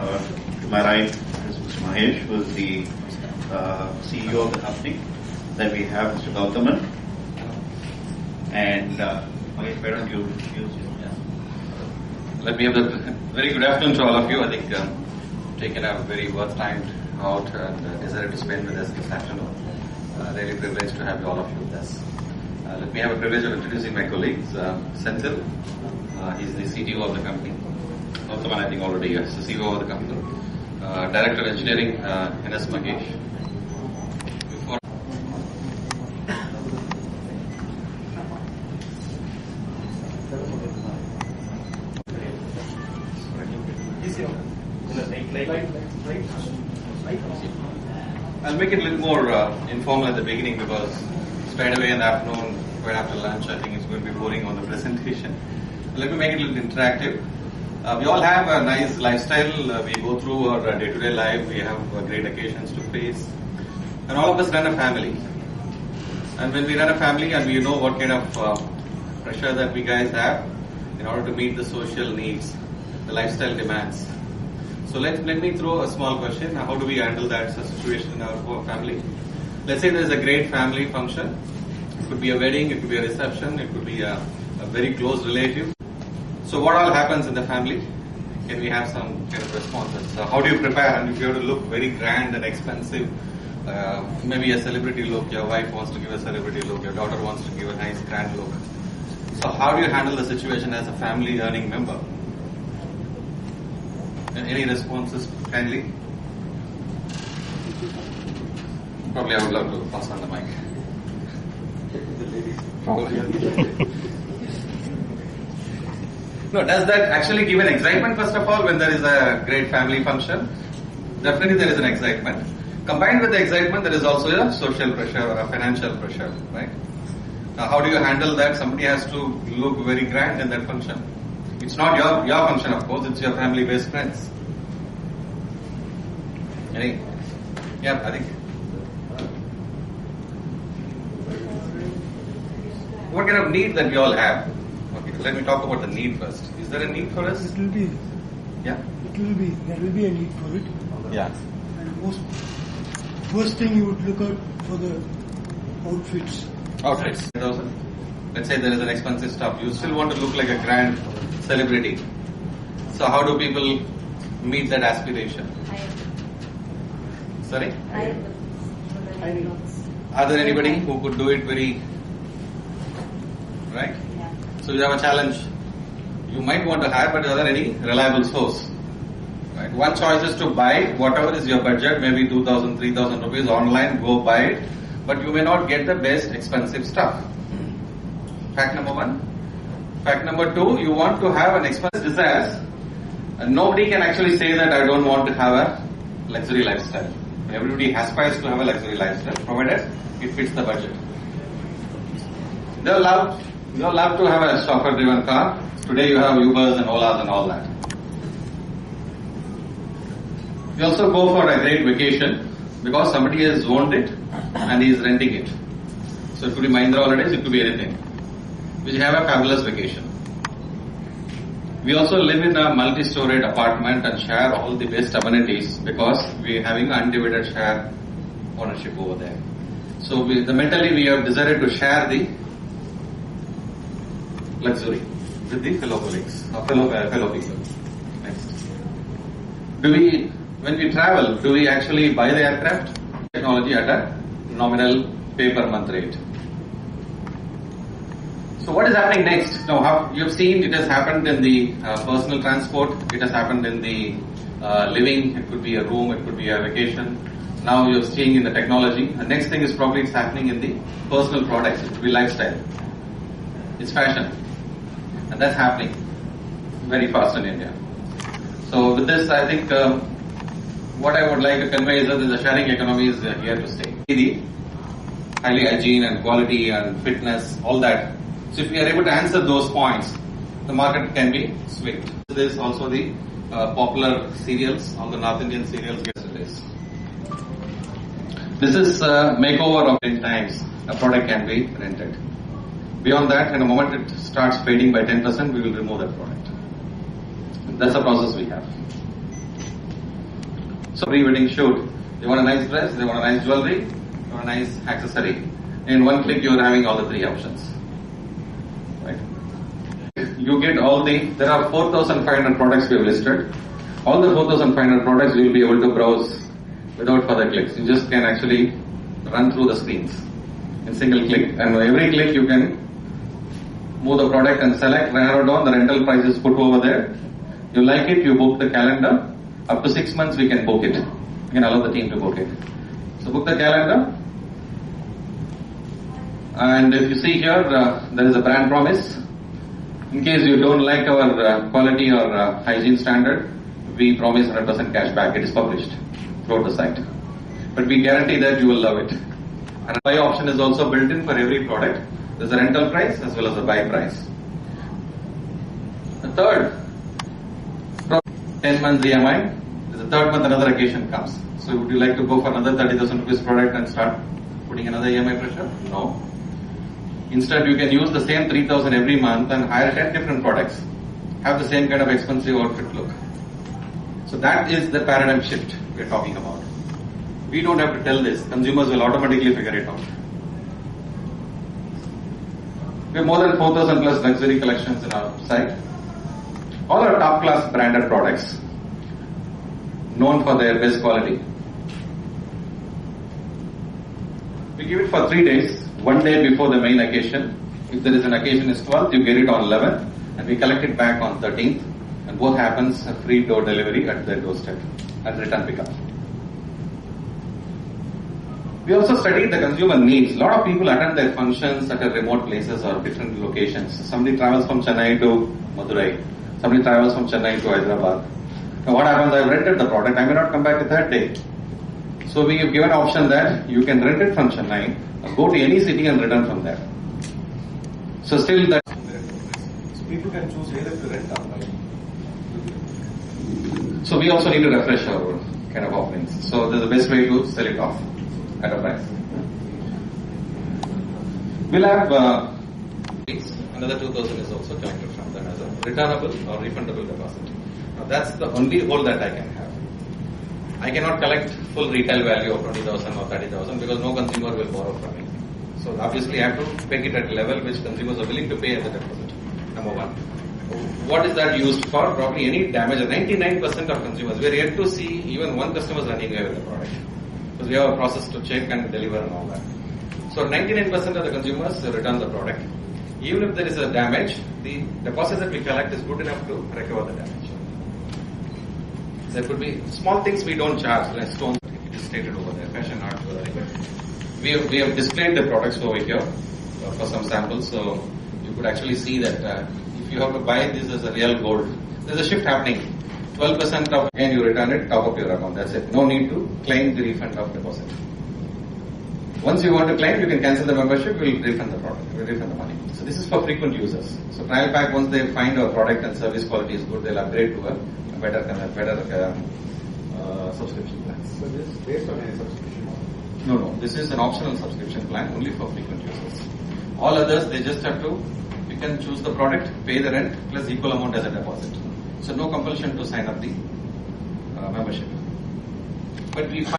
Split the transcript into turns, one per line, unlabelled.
To my right is Mr. Mahesh, who is the CEO of the company. Then we have Mr. Gautaman. And Mahesh, why don't you introduce yourself?
Let me have the very good afternoon to all of you. I think taken a very worth time out and decided to spend with us this afternoon. Really privileged to have all of you with us. Let me have a privilege of introducing my colleagues. Senthil, he's the CTO of the company. Gautaman, I think already is the CEO of the company. Director of Engineering, N.S. Magesh. Before I'll make it a little more informal at the beginning because straight away in the afternoon, right after lunch, I think it's going to be boring on the presentation. Let me make it a little interactive. We all have a nice lifestyle. We go through our day-to-day life. We have great occasions to face. And all of us run a family. And when we run a family and we know what kind of pressure that we guys have in order to meet the social needs, the lifestyle demands. So let me throw a small question. How do we handle that situation in our family? Let's say there's a great family function. It could be a wedding, it could be a reception, it could be a very close relative. So what all happens in the family? Can we have some kind of responses? So how do you prepare? And if you have to look very grand and expensive, maybe a celebrity look, your wife wants to give a celebrity look, your daughter wants to give a nice grand look. So how do you handle the situation as a family earning member? Any responses kindly? Probably I would love to pass on the mic. Probably. No, does that actually give an excitement first of all when there is a great family function? Definitely there is an excitement. Combined with the excitement there is also a social pressure or a financial pressure, right? Now how do you handle that? Somebody has to look very grand in that function. It's not your function of course, it's your family based friends. Any? Yeah, I think. What kind of need that we all have? Okay, let me talk about the need first. Is there a need for us?
It will be.
Yeah?
There will be a need for it.
Yeah.
And first thing you would look out for the outfits.
Outfits. Let's say there is an expensive stuff. You still want to look like a grand celebrity. So how do people meet that aspiration? Sorry? Are there anybody who could do it very... Right?
Yeah.
So you have a challenge. You might want to hire, but are there any reliable source? Right? One choice is to buy whatever is your budget, maybe 2,000, 3,000 rupees online, go buy it. But you may not get the best expensive stuff. Fact number one. Fact number two, you want to have an expensive desires. And nobody can actually say that I don't want to have a luxury lifestyle. Everybody aspires to have a luxury lifestyle, provided it fits the budget. They love to have a chauffeur-driven car. Today you have Ubers and Olas and all that. You also go for a great vacation because somebody has owned it and he is renting it. So it could be Mahindra holidays, it could be anything. We have a fabulous vacation. We also live in a multi-storied apartment and share all the best amenities because we are having undivided share ownership over there. So mentally we have decided to share the luxury with the fellow colleagues or fellow people. Next. When we travel, do we actually buy the aircraft? Technology at a nominal pay per month rate. So what is happening next? Now you have seen it has happened in the personal transport, it has happened in the living, it could be a room, it could be a vacation. Now you're seeing in the technology. The next thing is probably it's happening in the personal products, it could be lifestyle. It's fashion. And that's happening very fast in India. So with this, I think what I would like to convey is that the sharing economy is here to stay. The highly hygiene and quality and fitness, all that. So if we are able to answer those points, the market can be switched. There is also the popular cereals, all the North Indian cereals get this. This is makeover of 10 times a product can be rented. Beyond that, in a moment it starts fading by 10%, we will remove that product. That's the process we have. So pre-wedding shoot, they want a nice dress, they want a nice jewelry, they want a nice accessory. In one click, you are having all the three options. Right? You get all there are 4,500 products we have listed. All the 4,500 products you will be able to browse without further clicks. You just can actually run through the screens in single click, and every click you can move the product and select, narrow down, the rental price is put over there. You like it, you book the calendar. Up to 6 months we can book it. We can allow the team to book it. So book the calendar. And if you see here, there is a brand promise. In case you don't like our quality or hygiene standard, we promise 100% cash back. It is published throughout the site. But we guarantee that you will love it. And a buy option is also built in for every product. There's a rental price as well as a buy price. The third, 10 months EMI. The third month another occasion comes. So would you like to go for another 30,000 rupees product and start putting another EMI pressure? No. Instead, you can use the same 3,000 every month and hire 10 different products. Have the same kind of expensive outfit look. So that is the paradigm shift we are talking about. We don't have to tell this. Consumers will automatically figure it out. We have more than 4,000 plus luxury collections in our site. All are top class branded products, known for their best quality. We give it for 3 days, 1 day before the main occasion. If there is an occasion is 12th, you get it on 11th, and we collect it back on 13th, and both happens a free door delivery at their doorstep and return pickup. We also studied the consumer needs. A lot of people attend their functions at remote places or different locations. Somebody travels from Chennai to Madurai. Somebody travels from Chennai to Hyderabad. Now what happens? I've rented the product. I may not come back the third day. So we have given an option that you can rent it from Chennai, go to any city and return from there. So still that.
So people can choose either to rent or buy.
So we also need to refresh our kind of offerings. So there's the best way to sell it off at a price. We'll have another 2,000 is also collected from them as a returnable or refundable deposit. Now that's the only hold that I can have. I cannot collect full retail value of 20,000 or 30,000 because no consumer will borrow from me. So obviously I have to peg it at a level which consumers are willing to pay as a deposit. Number one. What is that used for? Probably any damage. 99% of consumers, we are yet to see even one customer running away with the product. Because we have a process to check and deliver and all that. So 99% of the consumers return the product. Even if there is a damage, the deposit that we collect is good enough to recover the damage. There could be small things we don't charge, like stones. It is stated over there, fashion art. We have displayed the products over here for some samples, so you could actually see that if you have to buy this as a real gold, there's a shift happening. 12% of again you return it, top of your account. That's it. No need to claim the refund of deposit. Once you want to claim, you can cancel the membership. We'll refund the product. We'll refund the money. So this is for frequent users. So trial pack, once they find our product and service quality is good, they'll upgrade to a better subscription plan.
So this is based on a subscription model?
No. This is an optional subscription plan only for frequent users. All others, they just have to, you can choose the product, pay the rent, plus equal amount as a deposit. So no compulsion to sign up the membership. But we find